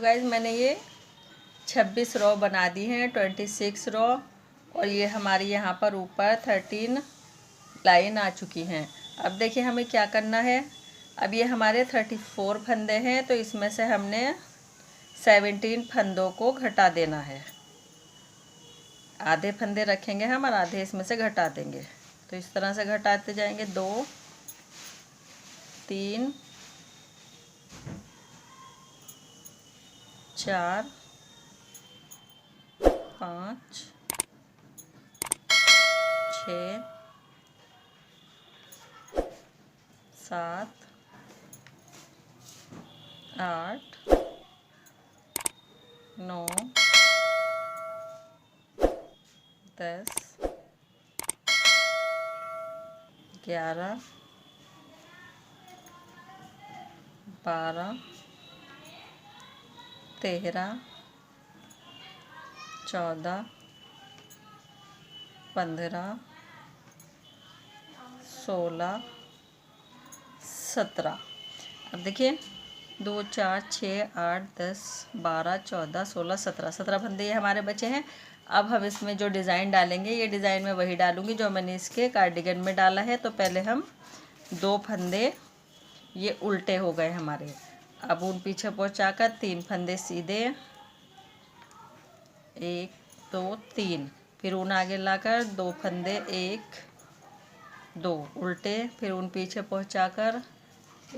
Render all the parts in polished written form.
Guys मैंने ये 26 रो बना दी हैं, 26 रो। और ये हमारी यहाँ पर ऊपर 13 लाइन आ चुकी हैं। अब देखिए हमें क्या करना है। अब ये हमारे 34 फंदे हैं, तो इसमें से हमने 17 फंदों को घटा देना है। आधे फंदे रखेंगे हम और आधे इसमें से घटा देंगे। तो इस तरह से घटाते जाएंगे। 2 3 4 5 6 7 8 9 10 11 12 13 14 15 16 17। अब देखिए 2 4 6 8 10 12 14 16 17 फंदे ये हमारे बचे हैं। अब हम इसमें जो डिज़ाइन डालेंगे, ये डिज़ाइन मैं वही डालूंगी जो मैंने इसके कार्डिगन में डाला है। तो पहले हम 2 फंदे ये उल्टे हो गए हमारे। अब ऊन पीछे पहुंचाकर 3 फंदे सीधे, 1 2 3। फिर ऊन आगे लाकर 2 फंदे 1 2 उल्टे। फिर ऊन पीछे पहुंचाकर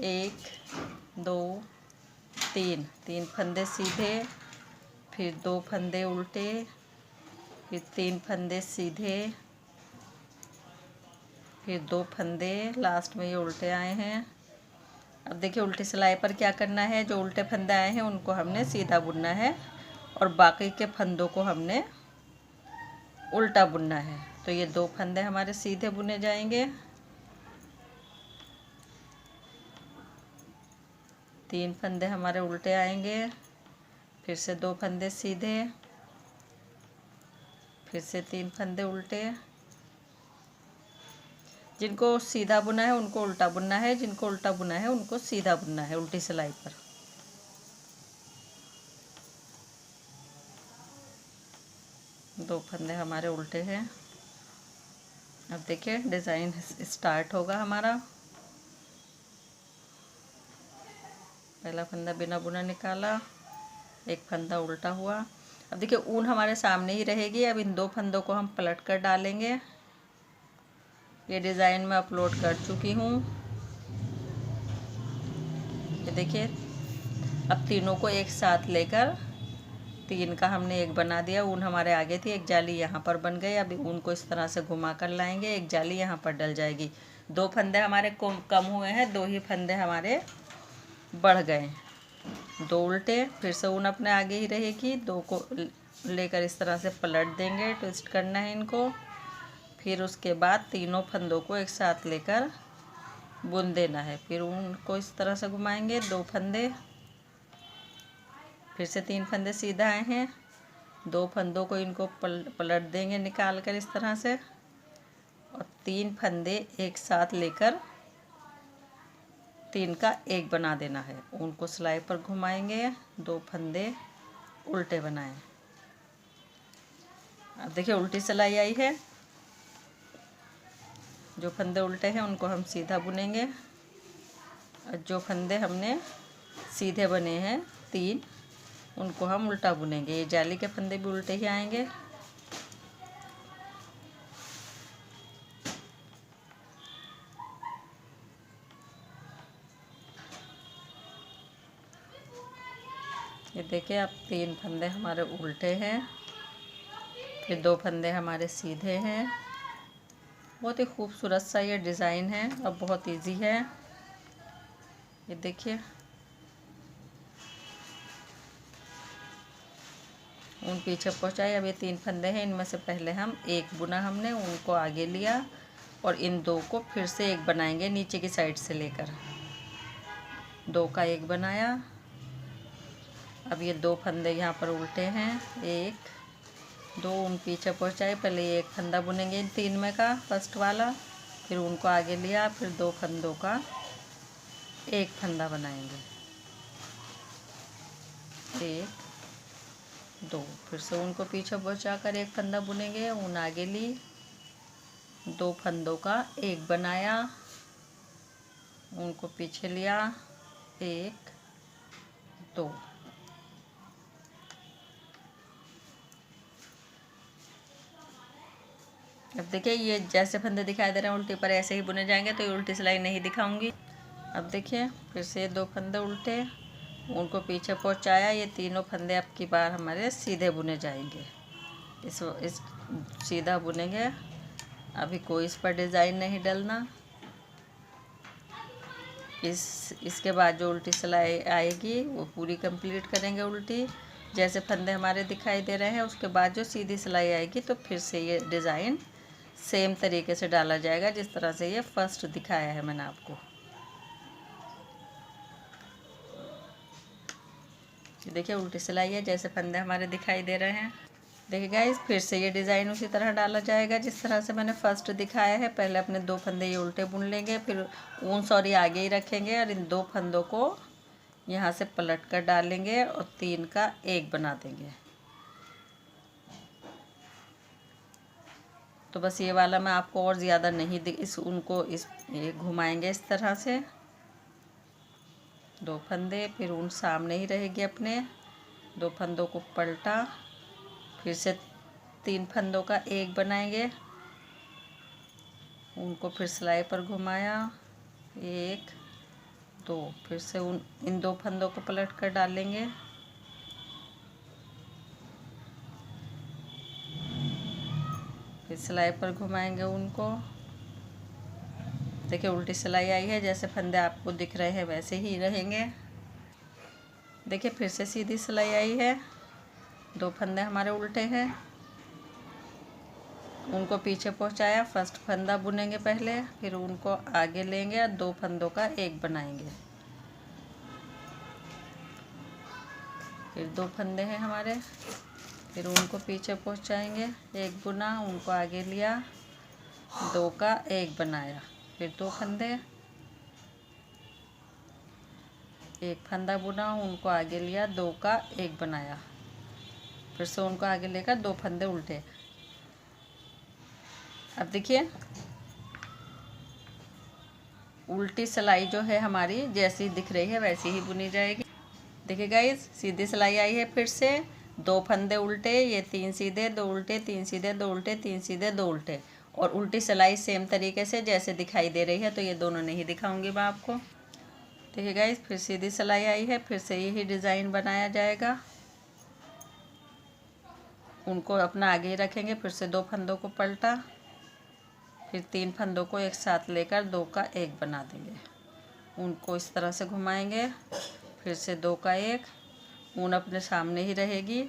1 2 3 फंदे सीधे, फिर 2 फंदे उल्टे, फिर 3 फंदे सीधे, फिर 2 फंदे लास्ट में ये उल्टे आए हैं। अब देखिए उल्टी सिलाई पर क्या करना है। जो उल्टे फंदे आए हैं उनको हमने सीधा बुनना है और बाकी के फंदों को हमने उल्टा बुनना है। तो ये 2 फंदे हमारे सीधे बुने जाएंगे, 3 फंदे हमारे उल्टे आएंगे, फिर से 2 फंदे सीधे, फिर से 3 फंदे उल्टे। जिनको सीधा बुना है उनको उल्टा बुनना है, जिनको उल्टा बुना है उनको सीधा बुनना है उल्टी सिलाई पर। दो फंदे हमारे उल्टे हैं। अब देखिए डिज़ाइन स्टार्ट होगा हमारा। पहला फंदा बिना बुना निकाला, एक फंदा उल्टा हुआ। अब देखिए ऊन हमारे सामने ही रहेगी। अब इन 2 फंदों को हम पलट कर डालेंगे। ये डिज़ाइन मैं अपलोड कर चुकी हूँ। ये देखिए अब तीनों को एक साथ लेकर 3 का हमने एक बना दिया। ऊन हमारे आगे थी, एक जाली यहाँ पर बन गई। अब ऊन को इस तरह से घुमा कर लाएंगे, एक जाली यहाँ पर डल जाएगी। 2 फंदे हमारे कम हुए हैं, 2 ही फंदे हमारे बढ़ गए। 2 उल्टे, फिर से ऊन अपने आगे ही रहेगी। 2 को लेकर इस तरह से पलट देंगे, ट्विस्ट करना है इनको। फिर उसके बाद तीनों फंदों को एक साथ लेकर बुन देना है। फिर ऊन को इस तरह से घुमाएंगे, 2 फंदे, फिर से 3 फंदे सीधा आए हैं। 2 फंदों को इनको पलट देंगे निकाल कर इस तरह से, और 3 फंदे एक साथ लेकर 3 का एक बना देना है। ऊन को सिलाई पर घुमाएंगे, 2 फंदे उल्टे बनाएं। अब देखिए उल्टी सिलाई आई है। जो फंदे उल्टे हैं उनको हम सीधा बुनेंगे, और जो फंदे हमने सीधे बने हैं 3, उनको हम उल्टा बुनेंगे। ये जाली के फंदे भी उल्टे ही आएंगे। ये देखिए अब 3 फंदे हमारे उल्टे हैं, फिर 2 फंदे हमारे सीधे हैं। बहुत ही खूबसूरत सा ये डिज़ाइन है और बहुत इजी है। ये देखिए ऊन पीछे पहुंचाए। अब ये 3 फंदे हैं, इनमें से पहले हम एक बुना, हमने उनको आगे लिया और इन 2 को फिर से एक बनाएंगे नीचे की साइड से लेकर। 2 का एक बनाया। अब ये 2 फंदे यहाँ पर उल्टे हैं, 1 2 ऊन पीछे पहुंचाए। पहले ये एक फंदा बुनेंगे इन 3 में का, फर्स्ट वाला, फिर उनको आगे लिया, फिर 2 फंदों का एक फंदा बनाएंगे। एक, दो। फिर से ऊन को पीछे पहुँचा कर एक फंदा बुनेंगे, ऊन आगे ली, दो फंदों का एक बनाया, ऊन को पीछे लिया, एक, दो। अब देखिए ये जैसे फंदे दिखाई दे रहे हैं उल्टी पर ऐसे ही बुने जाएंगे, तो ये उल्टी सिलाई नहीं दिखाऊंगी। अब देखिए फिर से दो फंदे उल्टे, उनको पीछे पहुंचाया, ये तीनों फंदे अब की बार हमारे सीधे बुने जाएंगे। इस सीधा बुनेंगे, अभी कोई इस पर डिज़ाइन नहीं डलना। इसके बाद जो उल्टी सिलाई आएगी वो पूरी कंप्लीट करेंगे उल्टी, जैसे फंदे हमारे दिखाई दे रहे हैं। उसके बाद जो सीधी सिलाई आएगी तो फिर से ये डिज़ाइन सेम तरीके से डाला जाएगा जिस तरह से ये फर्स्ट दिखाया है मैंने आपको। देखिए उल्टी सिलाई है, जैसे फंदे हमारे दिखाई दे रहे हैं। देखिए गाइस फिर से ये डिज़ाइन उसी तरह डाला जाएगा जिस तरह से मैंने फर्स्ट दिखाया है। पहले अपने दो फंदे ये उल्टे बुन लेंगे, फिर ऊन आगे ही रखेंगे और इन दो फंदों को यहाँ से पलट कर डालेंगे और तीन का एक बना देंगे। तो बस ये वाला मैं आपको और ज़्यादा नहीं इस ऊन को ये घुमाएंगे इस तरह से, दो फंदे, फिर ऊन सामने ही रहेगी अपने, दो फंदों को पलटा, फिर से तीन फंदों का एक बनाएंगे, उनको फिर सिलाई पर घुमाया, एक, दो, फिर से इन दो फंदों को पलट कर डालेंगे, फिर सिलाई पर घुमाएंगे उनको। देखिए उल्टी सिलाई आई है, जैसे फंदे आपको दिख रहे हैं वैसे ही रहेंगे। देखिए फिर से सीधी सिलाई आई है, दो फंदे हमारे उल्टे हैं, उनको पीछे पहुंचाया, फर्स्ट फंदा बुनेंगे पहले, फिर उनको आगे लेंगे और दो फंदों का एक बनाएंगे। फिर दो फंदे हैं हमारे, फिर उनको पीछे पहुंचाएंगे, एक बुना, उनको आगे लिया, दो का एक बनाया, फिर दो फंदे, एक फंदा बुना, उनको आगे लिया, दो का एक बनाया, फिर से उनको आगे लेकर दो फंदे उल्टे। अब देखिए उल्टी सिलाई जो है हमारी जैसी दिख रही है वैसी ही बुनी जाएगी। देखिए गाइस सीधी सिलाई आई है, फिर से दो फंदे उल्टे, ये तीन सीधे, दो उल्टे, तीन सीधे, दो उल्टे, तीन सीधे, दो उल्टे, और उल्टी सिलाई सेम तरीके से जैसे दिखाई दे रही है। तो ये दोनों नहीं दिखाऊंगी मैं आपको। देखिए गाइस फिर सीधी सिलाई आई है, फिर से यही डिज़ाइन बनाया जाएगा, उनको अपना आगे ही रखेंगे, फिर से दो फंदों को पलटा, फिर तीन फंदों को एक साथ लेकर दो का एक बना देंगे, उनको इस तरह से घुमाएंगे, फिर से दो का एक, ऊन अपने सामने ही रहेगी,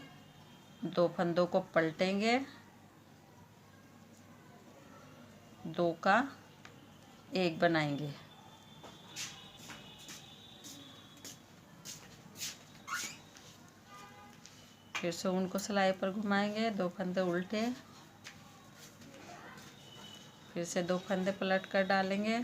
दो फंदों को पलटेंगे, दो का एक बनाएंगे, फिर से ऊन को सिलाई पर घुमाएंगे, दो फंदे उल्टे, फिर से दो फंदे पलट कर डालेंगे,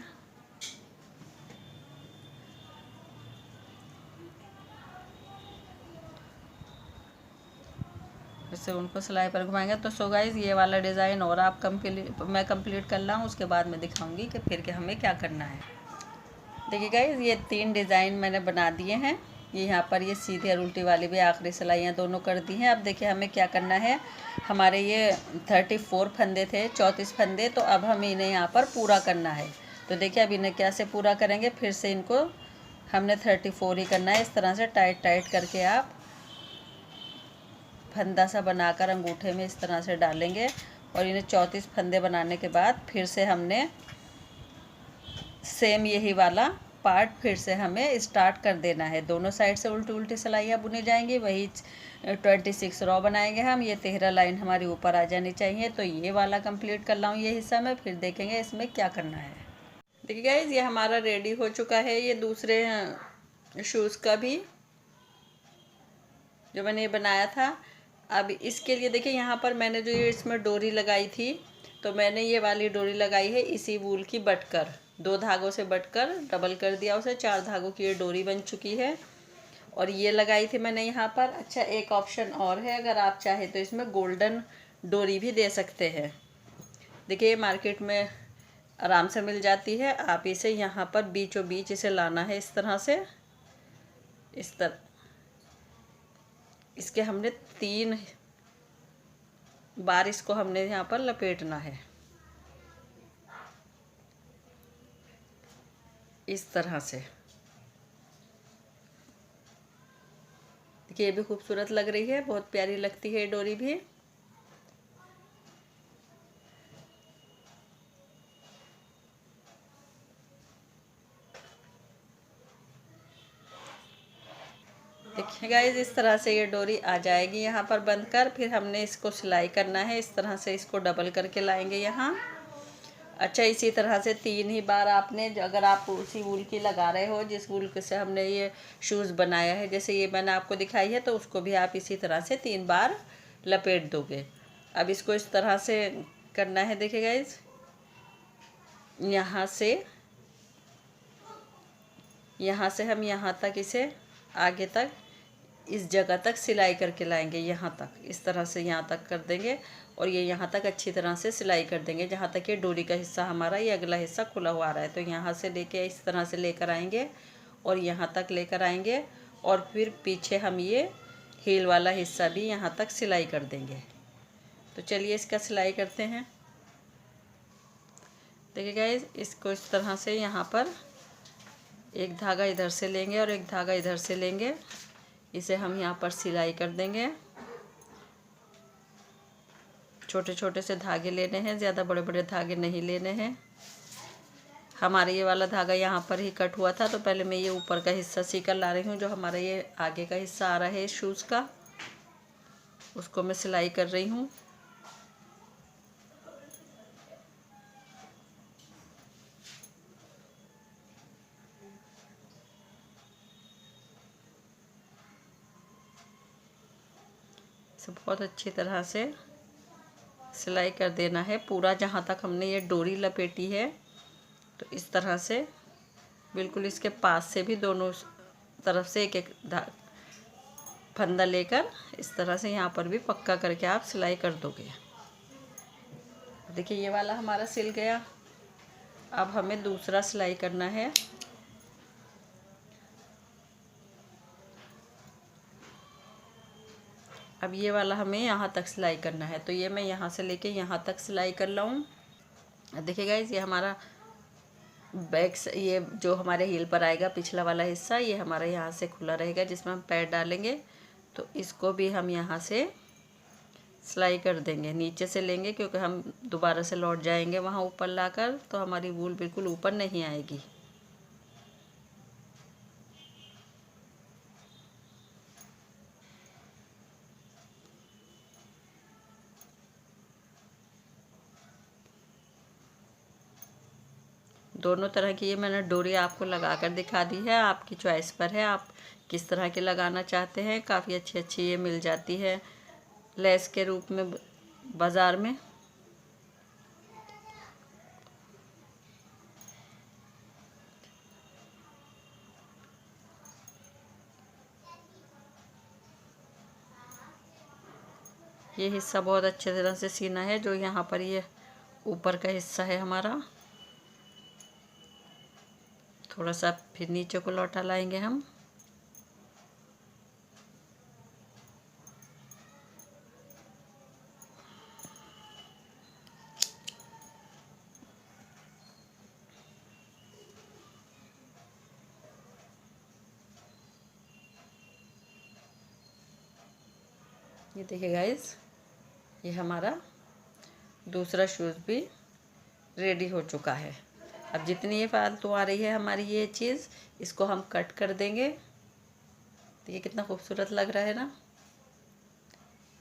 फिर से उनको सिलाई पर घुमाएंगे। तो सो गाइस ये वाला डिज़ाइन और आप मैं कंप्लीट कर रहा हूँ, उसके बाद मैं दिखाऊंगी कि फिर के हमें क्या करना है। देखिए गाइस ये तीन डिज़ाइन मैंने बना दिए हैं, ये यहाँ पर ये सीधी और उल्टी वाली भी आखिरी सिलाइयाँ दोनों कर दी हैं। अब देखिए हमें क्या करना है, हमारे ये 34 फंदे थे, 34 फंदे, तो अब हमें इन्हें यहाँ पर पूरा करना है। तो देखिए अब इन्हें कैसे पूरा करेंगे, फिर से इनको हमने 34 ही करना है। इस तरह से टाइट टाइट करके आप फंदा सा बनाकर अंगूठे में इस तरह से डालेंगे, और इन्हें 34 फंदे बनाने के बाद फिर से हमने सेम यही वाला पार्ट फिर से हमें स्टार्ट कर देना है। दोनों साइड से उल्टी उल्टी सिलाइयाँ बुनी जाएंगी, वही 26 रो बनाएंगे हम। ये 13 लाइन हमारी ऊपर आ जानी चाहिए। तो ये वाला कंप्लीट कर रहा हूँ ये हिस्सा में, फिर देखेंगे इसमें क्या करना है। देखिए गाइस ये हमारा रेडी हो चुका है, ये दूसरे शूज़ का भी जो मैंने बनाया था। अब इसके लिए देखिए यहाँ पर मैंने जो ये इसमें डोरी लगाई थी, तो मैंने ये वाली डोरी लगाई है इसी वूल की बटकर, 2 धागों से बटकर डबल कर दिया उसे, 4 धागों की ये डोरी बन चुकी है। और ये लगाई थी मैंने यहाँ पर। अच्छा, एक ऑप्शन और है, अगर आप चाहे तो इसमें गोल्डन डोरी भी दे सकते हैं। देखिए ये मार्केट में आराम से मिल जाती है। आप इसे यहाँ पर बीचों बीच इसे लाना है इस तरह से, इस तरह। इसके हमने 3 बार इसको हमने यहाँ पर लपेटना है इस तरह से। देखिए ये भी खूबसूरत लग रही है, बहुत प्यारी लगती है डोरी भी। देखिए गाइस, इस तरह से ये डोरी आ जाएगी यहाँ पर बंधकर। फिर हमने इसको सिलाई करना है इस तरह से, इसको डबल करके लाएंगे यहाँ। अच्छा, इसी तरह से 3 ही बार आपने, अगर आप उसी वूल की लगा रहे हो जिस वूल से हमने ये शूज़ बनाया है, जैसे ये मैंने आपको दिखाई है, तो उसको भी आप इसी तरह से 3 बार लपेट दोगे। अब इसको इस तरह से करना है। देखिए गाइस, यहाँ से हम यहाँ तक इसे आगे तक इस जगह तक सिलाई करके लाएंगे, यहाँ तक इस तरह से यहाँ तक कर देंगे। और ये यहाँ तक अच्छी तरह से सिलाई कर देंगे, जहाँ तक ये डोरी का हिस्सा हमारा, ये अगला हिस्सा खुला हुआ आ रहा है। तो यहाँ से लेके इस तरह से लेकर आएंगे और यहाँ तक लेकर आएंगे, और फिर पीछे हम ये हील वाला हिस्सा भी यहाँ तक सिलाई कर देंगे। तो चलिए इसका सिलाई करते हैं। देखिए गाइस, इसको इस तरह से यहाँ पर एक धागा इधर से लेंगे और एक धागा इधर से लेंगे, इसे हम यहाँ पर सिलाई कर देंगे। छोटे छोटे से धागे लेने हैं, ज़्यादा बड़े बड़े धागे नहीं लेने हैं। हमारे ये वाला धागा यहाँ पर ही कट हुआ था, तो पहले मैं ये ऊपर का हिस्सा सीकर ला रही हूँ। जो हमारा ये आगे का हिस्सा आ रहा है शूज़ का, उसको मैं सिलाई कर रही हूँ। इसे बहुत अच्छी तरह से सिलाई कर देना है पूरा, जहाँ तक हमने ये डोरी लपेटी है। तो इस तरह से बिल्कुल इसके पास से भी दोनों तरफ से एक एक फंदा लेकर इस तरह से यहाँ पर भी पक्का करके आप सिलाई कर दोगे। देखिए ये वाला हमारा सिल गया। अब हमें दूसरा सिलाई करना है। अब ये वाला हमें यहाँ तक सिलाई करना है, तो ये मैं यहाँ से लेके यहाँ तक सिलाई कर लाऊँ। देखिए गाइस, ये हमारा बैक से, ये जो हमारे हील पर आएगा पिछला वाला हिस्सा, ये हमारा यहाँ से खुला रहेगा जिसमें हम पैर डालेंगे। तो इसको भी हम यहाँ से सिलाई कर देंगे, नीचे से लेंगे, क्योंकि हम दोबारा से लौट जाएंगे वहाँ ऊपर लाकर, तो हमारी वूल बिल्कुल ऊपर नहीं आएगी। दोनों तरह की ये मैंने डोरी आपको लगा कर दिखा दी है, आपकी चॉइस पर है आप किस तरह की लगाना चाहते हैं। काफ़ी अच्छी अच्छी ये मिल जाती है लेस के रूप में बाज़ार में। ये हिस्सा बहुत अच्छे तरह से सीना है, जो यहाँ पर ये ऊपर का हिस्सा है हमारा। थोड़ा सा फिर नीचे को लौटा लाएंगे हम। ये देखिए गाइस, ये हमारा दूसरा शूज़ भी रेडी हो चुका है। अब जितनी ये फालतू आ रही है हमारी ये चीज़, इसको हम कट कर देंगे। देखिए कितना खूबसूरत लग रहा है ना।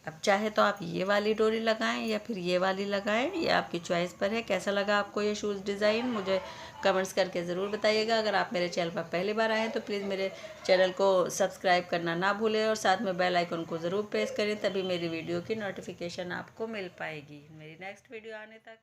अब चाहे तो आप ये वाली डोरी लगाएं या फिर ये वाली लगाएं, ये आपकी चॉइस पर है। कैसा लगा आपको ये शूज़ डिज़ाइन, मुझे कमेंट्स करके ज़रूर बताइएगा। अगर आप मेरे चैनल पर पहली बार आए हैं तो प्लीज़ मेरे चैनल को सब्सक्राइब करना ना भूलें और साथ में बेल आइकन को ज़रूर प्रेस करें, तभी मेरी वीडियो की नोटिफिकेशन आपको मिल पाएगी। मेरी नेक्स्ट वीडियो आने तक